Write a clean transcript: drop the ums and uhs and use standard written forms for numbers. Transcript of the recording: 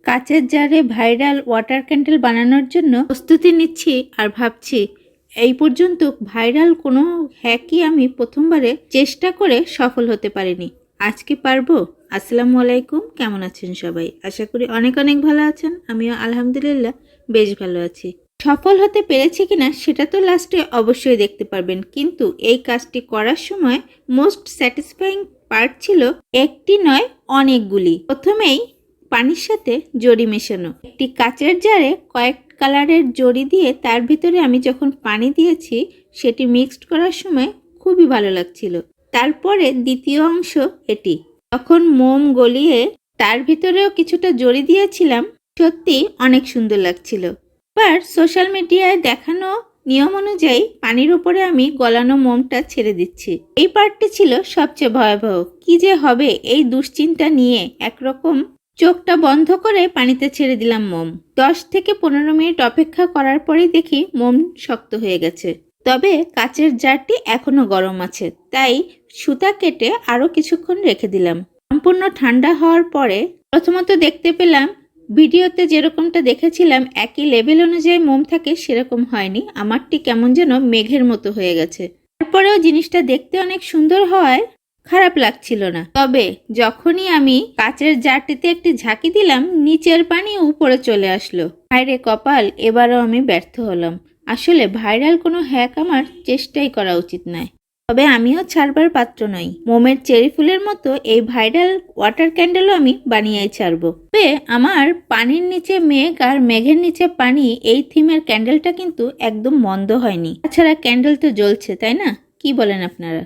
কাচের জারে viral water candle বানানোর জন্য প্রস্তুতি নিচ্ছি আর ভাবছি এই পর্যন্ত ভাইরাল কোনো হ্যাকই আমি প্রথমবারে চেষ্টা করে সফল হতে পারিনি। আজকে পারবো। আসসালামু আলাইকুম, কেমন আছেন সবাই? আশা করি অনেক অনেক ভালো আছেন। আমিও আলহামদুলিল্লাহ বেশ ভালো আছি। সফল হতে পেরেছি কিনা সেটা তো লাস্টে অবশ্যই দেখতে পারবেন, কিন্তু এই কাজটি করার সময় মোস্ট স্যাটিসফাইং পার্ট ছিল একটি নয় অনেকগুলি। প্রথমেই পানির সাথে জড়ি মেশানো। একটি কাচের জারে কয়েক কালারের জড়ি দিয়ে তার ভিতরে আমি যখন পানি দিয়েছি সেটি মিক্সড করার সময় খুবই ভালো লাগছিল। তারপরে দ্বিতীয় অংশ এটি, তখন মোম গলিয়ে তার ভিতরেও কিছুটা জড়ি দিয়েছিলাম, সত্যি অনেক সুন্দর লাগছিল। এবার সোশ্যাল মিডিয়ায় দেখানো নিয়ম অনুযায়ী পানির উপরে আমি গলানো মোমটা ছেড়ে দিচ্ছি। এই পার্টটি ছিল সবচেয়ে ভয়াবহ। কি যে হবে এই দুশ্চিন্তা নিয়ে একরকম চোখটা বন্ধ করে পানিতে ছেড়ে দিলাম মোম। 10 থেকে 15 মিনিট অপেক্ষা করার পরেই দেখি মোম শক্ত হয়ে গেছে। তবে কাচের জারটি এখনো গরম আছে, তাই সুতা কেটে আরো কিছুক্ষণ রেখে দিলাম। সম্পূর্ণ ঠান্ডা হওয়ার পরে প্রথমত দেখতে পেলাম ভিডিওতে যেরকমটা দেখেছিলাম একই লেভেল অনুযায়ী মোম থাকে সেরকম হয়নি। আমারটি কেমন যেন মেঘের মতো হয়ে গেছে। তারপরেও জিনিসটা দেখতে অনেক সুন্দর হওয়ায় খারাপ লাগছিল না। তবে যখনই আমি কাচের জারটিতে একটি ঝাঁকি দিলাম, নিচের পানি উপরে চলে আসলো। হায়রে কপাল, এবারও আমি ব্যর্থ হলাম। আসলে ভাইরাল কোনো হ্যাক আমার চেষ্টাই করা উচিত নয়। তবে আমিও ছাড়বার পাত্র নই। মোমের চেরি ফুলের মতো এই ভাইরাল ওয়াটার ক্যান্ডেলও আমি বানিয়েই ছাড়বো। তবে আমার পানির নিচে মেঘ আর মেঘের নিচে পানি এই থিমের ক্যান্ডেলটা কিন্তু একদম মন্দ হয়নি। তাছাড়া ক্যান্ডেল তো জ্বলছে, তাই না? কি বলেন আপনারা?